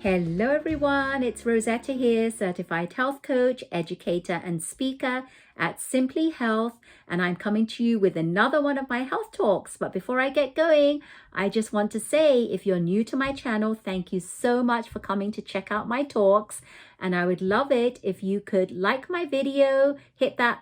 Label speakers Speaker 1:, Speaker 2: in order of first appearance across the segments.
Speaker 1: Hello everyone, it's Rosetta here, certified health coach, educator and speaker at Simply Health, and I'm coming to you with another one of my health talks. But before I get going, I just want to say, if you're new to my channel, thank you so much for coming to check out my talks, and I would love it if you could like my video, hit that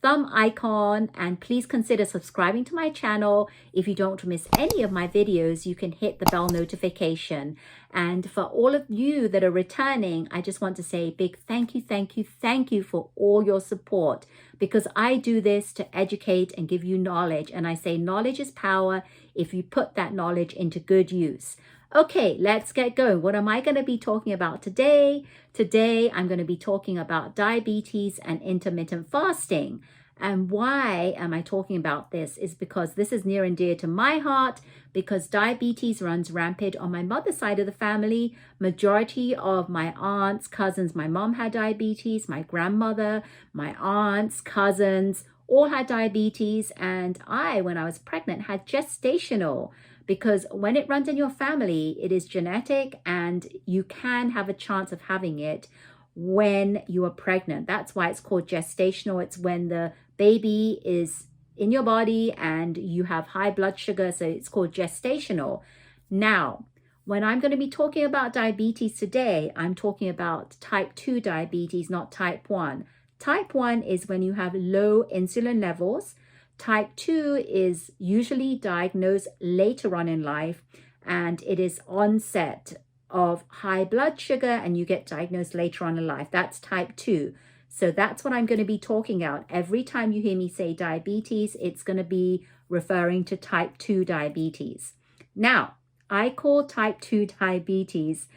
Speaker 1: thumb icon, and please consider subscribing to my channel. If you don't miss any of my videos, you can hit the bell notification. And for all of you that are returning, I just want to say a big thank you for all your support, because I do this to educate and give you knowledge, and I say knowledge is power if you put that knowledge into good use. Okay, let's get going. What am I going to be talking about today? Today, I'm going to be talking about diabetes and intermittent fasting. And why am I talking about this is because this is near and dear to my heart, because diabetes runs rampant on my mother's side of the family. Majority of my aunts, cousins, my mom had diabetes, my grandmother, my aunts, cousins, all had diabetes. And I, when I was pregnant, had gestational, because when it runs in your family, it is genetic and you can have a chance of having it when you are pregnant. That's why it's called gestational. It's when the baby is in your body and you have high blood sugar, so it's called gestational. Now, when I'm going to be talking about diabetes today, I'm talking about type 2 diabetes, not type 1. Type 1 is when you have low insulin levels. Type 2 is usually diagnosed later on in life, and it is onset of high blood sugar and you get diagnosed later on in life. That's type 2. So that's what I'm going to be talking about. Every time you hear me say diabetes, it's going to be referring to type 2 diabetes. Now, I call type 2 diabetes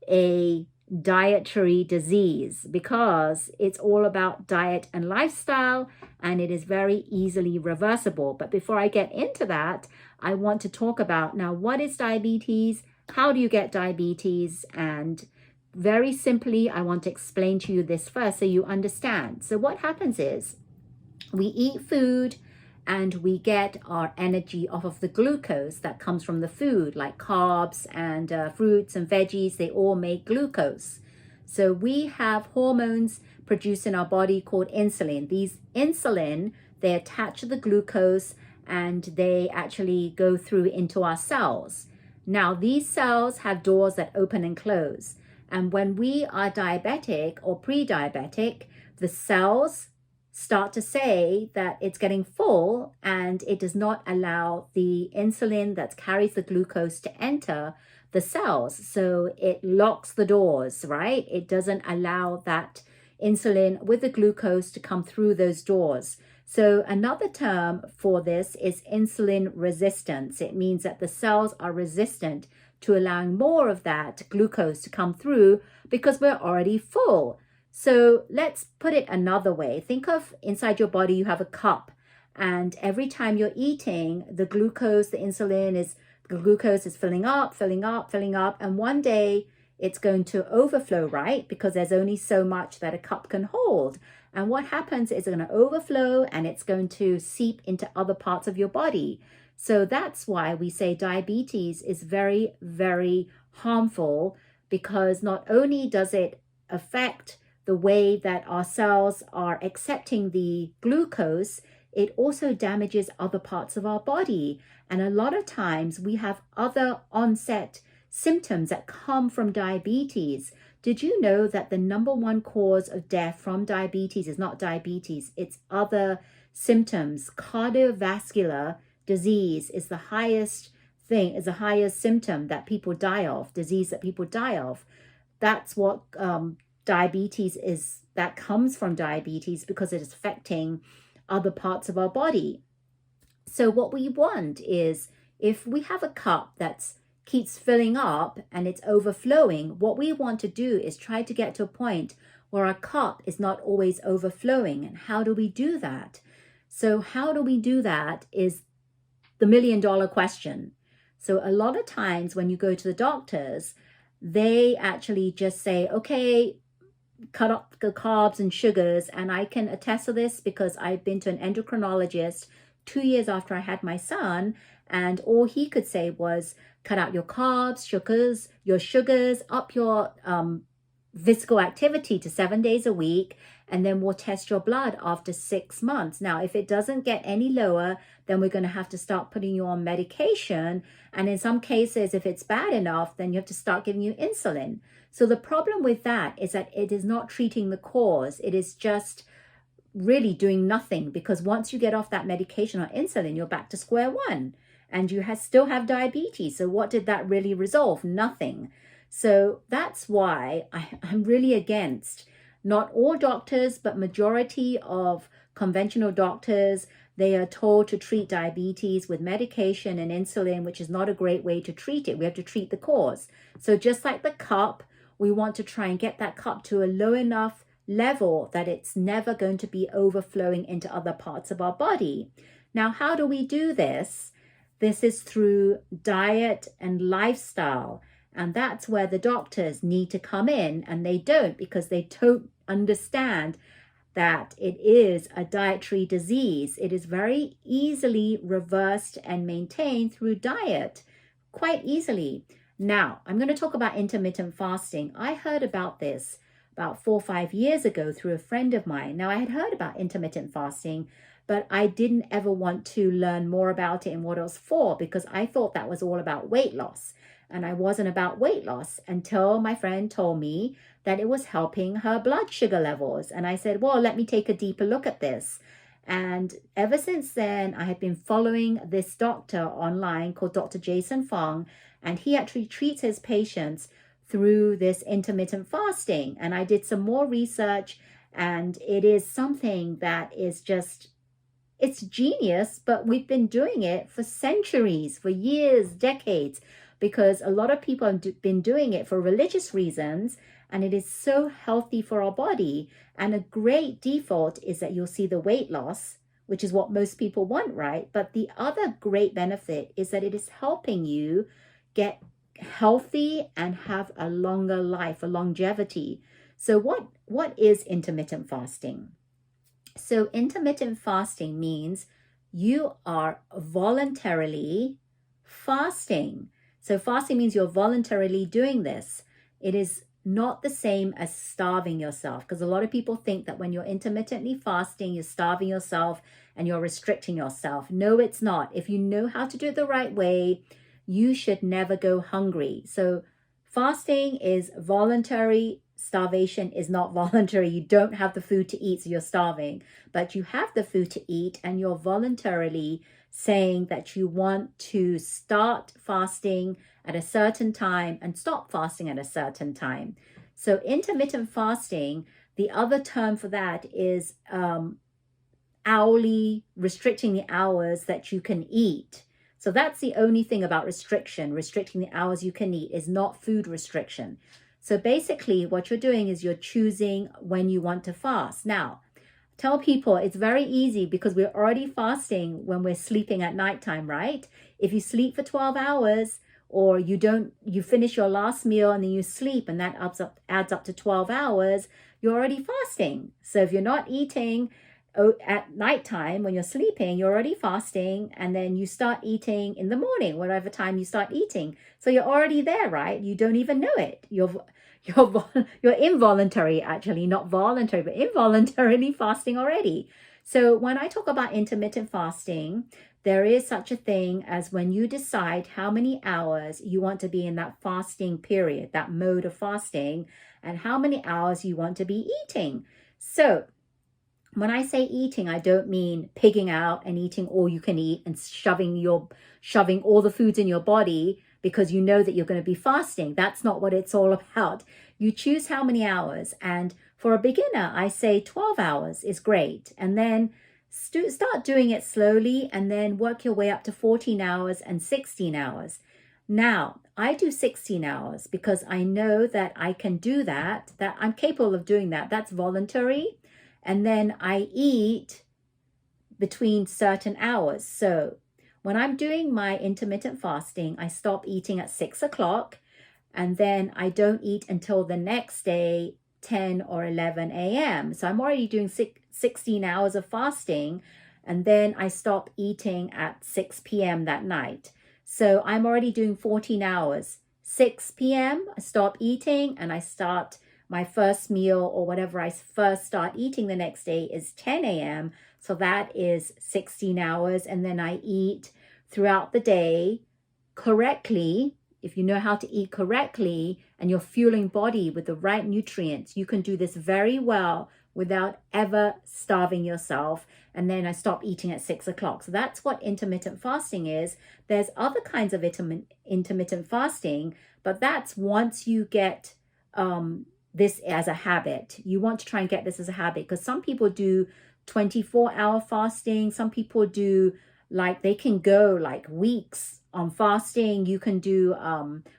Speaker 1: a dietary disease because it's all about diet and lifestyle, and it is very easily reversible. But before I get into that, I want to talk about now, what is diabetes? How do you get diabetes? And very simply, I want to explain to you this first so you understand. So what happens is we eat food and we get our energy off of the glucose that comes from the food, like carbs and fruits and veggies. They all make glucose. So we have hormones produced in our body called insulin. These insulin, they attach to the glucose and they actually go through into our cells. Now, these cells have doors that open and close. And when we are diabetic or pre-diabetic, the cells start to say that it's getting full and it does not allow the insulin that carries the glucose to enter the cells. So it locks the doors, right? It doesn't allow that insulin with the glucose to come through those doors. So another term for this is insulin resistance. It means that the cells are resistant to allowing more of that glucose to come through because we're already full. So let's put it another way. Think of inside your body, you have a cup, and every time you're eating, the glucose, the glucose is filling up, and one day it's going to overflow, right? Because there's only so much that a cup can hold. And what happens is it's going to overflow and it's going to seep into other parts of your body. So that's why we say diabetes is very, very harmful, because not only does it affect the way that our cells are accepting the glucose, it also damages other parts of our body. And a lot of times we have other onset symptoms that come from diabetes. Did you know that the #1 cause of death from diabetes is not diabetes, it's other symptoms? Cardiovascular disease is the highest symptom that people die of, disease that people die of. That's what diabetes is, that comes from diabetes, because it is affecting other parts of our body. So what we want is, if we have a cup that keeps filling up and it's overflowing, what we want to do is try to get to a point where our cup is not always overflowing. And how do we do that? So how do we do that is the $1 million question. So a lot of times when you go to the doctors, they actually just say, okay, cut up the carbs and sugars. And I can attest to this because I've been to an endocrinologist 2 years after I had my son, and all he could say was, cut out your carbs, your sugars, up your physical activity to 7 days a week, and then we'll test your blood after 6 months. Now, if it doesn't get any lower, then we're going to have to start putting you on medication. And in some cases, if it's bad enough, then you have to start giving you insulin. So the problem with that is that it is not treating the cause. It is just really doing nothing, because once you get off that medication or insulin, you're back to square one and you still have diabetes. So what did that really resolve? Nothing. So that's why I'm really against, not all doctors, but majority of conventional doctors, they are told to treat diabetes with medication and insulin, which is not a great way to treat it. We have to treat the cause. So just like the cup, we want to try and get that cup to a low enough level that it's never going to be overflowing into other parts of our body. Now, how do we do this? This is through diet and lifestyle. And that's where the doctors need to come in, and they don't, because they don't understand that it is a dietary disease. It is very easily reversed and maintained through diet, quite easily. Now, I'm going to talk about intermittent fasting. I heard about this about 4 or 5 years ago through a friend of mine. Now, I had heard about intermittent fasting, but I didn't ever want to learn more about it and what it was for, because I thought that was all about weight loss. And I wasn't about weight loss until my friend told me that it was helping her blood sugar levels. And I said, well, let me take a deeper look at this. And ever since then, I have been following this doctor online called Dr. Jason Fung, and he actually treats his patients through this intermittent fasting. And I did some more research, and it is something that is just, it's genius, but we've been doing it for centuries, for years, decades, because a lot of people have been doing it for religious reasons, and it is so healthy for our body. And a great default is that you'll see the weight loss, which is what most people want, right? But the other great benefit is that it is helping you get healthy and have a longer life, a longevity. So what is intermittent fasting? So intermittent fasting means you are voluntarily fasting. So fasting means you're voluntarily doing this. It is not the same as starving yourself, because a lot of people think that when you're intermittently fasting, you're starving yourself and you're restricting yourself. No, it's not. If you know how to do it the right way, you should never go hungry. So fasting is voluntary. Starvation is not voluntary. You don't have the food to eat, so you're starving. But you have the food to eat, and you're voluntarily saying that you want to start fasting at a certain time and stop fasting at a certain time. So intermittent fasting, the other term for that is hourly, restricting the hours that you can eat. So that's the only thing about restriction. Restricting the hours you can eat is not food restriction. So basically what you're doing is you're choosing when you want to fast. Now, tell people it's very easy, because we're already fasting when we're sleeping at nighttime, right? If you sleep for 12 hours, or you finish your last meal and then you sleep, and that adds up to 12 hours, you're already fasting. So if you're not eating at nighttime when you're sleeping, you're already fasting, and then you start eating in the morning, whatever time you start eating. So you're already there, right? You don't even know it. You're involuntary, actually, not voluntary, but involuntarily fasting already. So when I talk about intermittent fasting, there is such a thing as when you decide how many hours you want to be in that fasting period, that mode of fasting, and how many hours you want to be eating. So when I say eating, I don't mean pigging out and eating all you can eat and shoving all the foods in your body because you know that you're going to be fasting. That's not what it's all about. You choose how many hours. And for a beginner, I say 12 hours is great. And then start doing it slowly, and then work your way up to 14 hours and 16 hours. Now, I do 16 hours because I know that I can do that I'm capable of doing that. That's voluntary. And then I eat between certain hours. So when I'm doing my intermittent fasting, I stop eating at 6 o'clock, and then I don't eat until the next day, 10 or 11 a.m. So I'm already doing 16 hours of fasting. and then I stop eating at 6 p.m. that night. So I'm already doing 14 hours. 6 p.m. I stop eating and I start my first meal, or whatever I first start eating the next day is 10 a.m. So that is 16 hours. And then I eat throughout the day correctly. If you know how to eat correctly and you're fueling body with the right nutrients, you can do this very well without ever starving yourself. And then I stop eating at 6 o'clock. So that's what intermittent fasting is. There's other kinds of intermittent fasting, but that's once you get this as a habit. You want to try and get this as a habit, because some people do 24-hour fasting. Some people do, like, they can go like weeks on fasting. You can do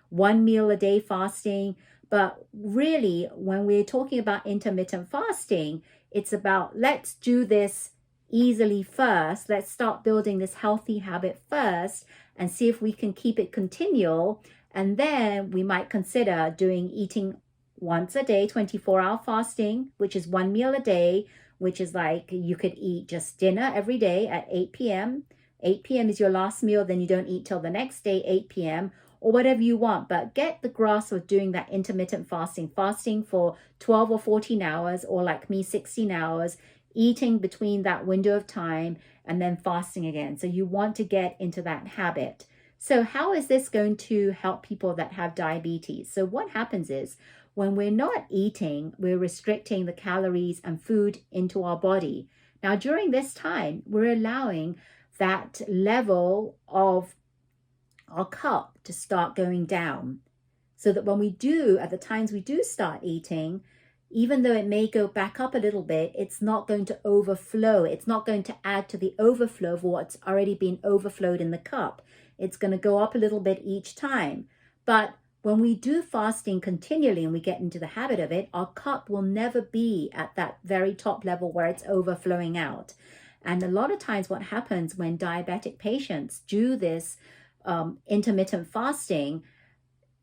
Speaker 1: 1 meal a day fasting. But really, when we're talking about intermittent fasting, it's about, let's do this easily first. Let's start building this healthy habit first and see if we can keep it continual. And then we might consider eating once a day, 24-hour fasting, which is 1 meal a day, which is like you could eat just dinner every day at 8 p.m. 8 p.m. is your last meal, then you don't eat till the next day, 8 p.m., or whatever you want. But get the grasp of doing that intermittent fasting for 12 or 14 hours, or like me, 16 hours, eating between that window of time and then fasting again. So you want to get into that habit. So how is this going to help people that have diabetes? So what happens is, when we're not eating, we're restricting the calories and food into our body. Now, during this time, we're allowing that level of our cup to start going down, so that when we do, at the times we do start eating, even though it may go back up a little bit, it's not going to overflow. It's not going to add to the overflow of what's already been overflowed in the cup. It's going to go up a little bit each time. But when we do fasting continually and we get into the habit of it, our cup will never be at that very top level where it's overflowing out. And a lot of times what happens when diabetic patients do this intermittent fasting,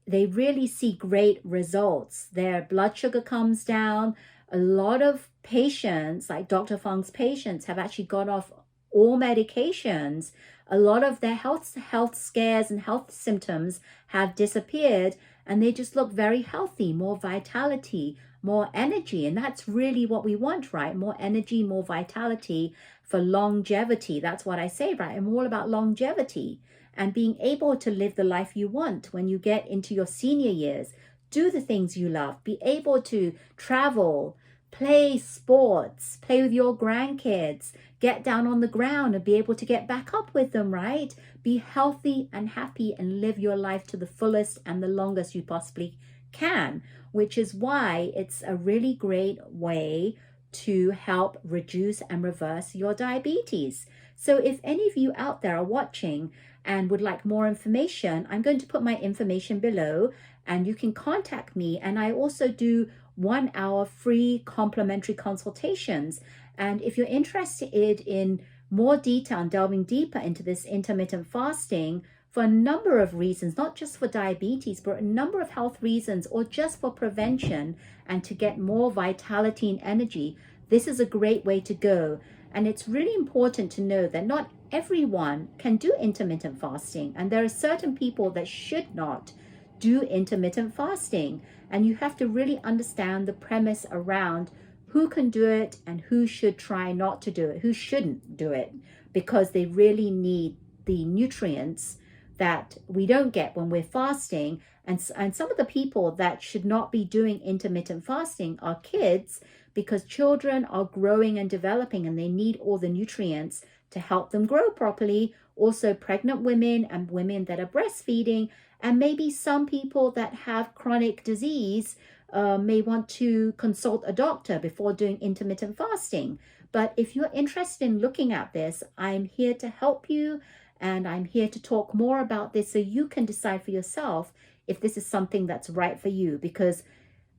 Speaker 1: they really see great results. Their blood sugar comes down. A lot of patients, like Dr. Fung's patients, have actually got off all medications. A lot of their health scares and health symptoms have disappeared, and they just look very healthy, more vitality, more energy. And that's really what we want, right? More energy, more vitality for longevity. That's what I say, right? I'm all about longevity and being able to live the life you want when you get into your senior years. Do the things you love, be able to travel, play sports, play with your grandkids, get down on the ground and be able to get back up with them, right? Be healthy and happy and live your life to the fullest and the longest you possibly can, which is why it's a really great way to help reduce and reverse your diabetes. So if any of you out there are watching and would like more information, I'm going to put my information below and you can contact me. And I also do 1 hour free complimentary consultations. And if you're interested in more detail and delving deeper into this intermittent fasting for a number of reasons, not just for diabetes, but a number of health reasons, or just for prevention and to get more vitality and energy, this is a great way to go. And it's really important to know that not everyone can do intermittent fasting. And there are certain people that should not do intermittent fasting. And you have to really understand the premise around who can do it and who should try not to do it, who shouldn't do it, because they really need the nutrients that we don't get when we're fasting. And some of the people that should not be doing intermittent fasting are kids, because children are growing and developing and they need all the nutrients to help them grow properly. Also pregnant women and women that are breastfeeding, and maybe some people that have chronic disease may want to consult a doctor before doing intermittent fasting. But if you're interested in looking at this, I'm here to help you, and I'm here to talk more about this so you can decide for yourself if this is something that's right for you. Because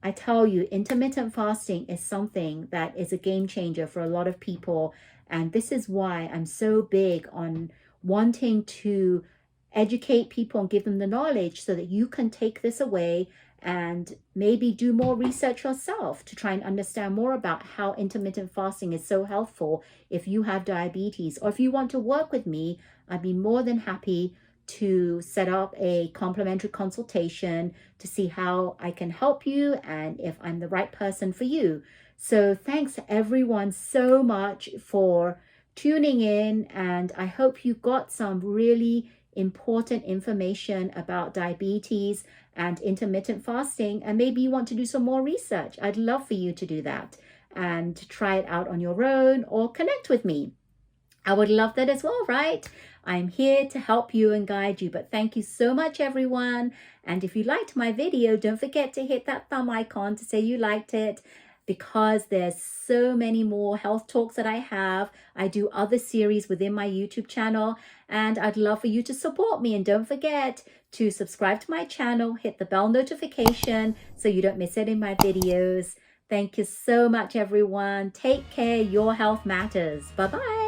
Speaker 1: I tell you, intermittent fasting is something that is a game changer for a lot of people. And this is why I'm so big on wanting to educate people and give them the knowledge so that you can take this away and maybe do more research yourself to try and understand more about how intermittent fasting is so helpful if you have diabetes. Or if you want to work with me, I'd be more than happy to set up a complimentary consultation to see how I can help you and if I'm the right person for you. So thanks everyone so much for tuning in, and I hope you got some really important information about diabetes and intermittent fasting, and maybe you want to do some more research. I'd love for you to do that and to try it out on your own or connect with me. I would love that as well, right? I'm here to help you and guide you, but thank you so much, everyone. And if you liked my video, don't forget to hit that thumb icon to say you liked it, because there's so many more health talks that I have. I do other series within my YouTube channel, and I'd love for you to support me. And don't forget to subscribe to my channel, hit the bell notification so you don't miss any of my videos. Thank you so much, everyone. Take care. Your health matters. Bye-bye.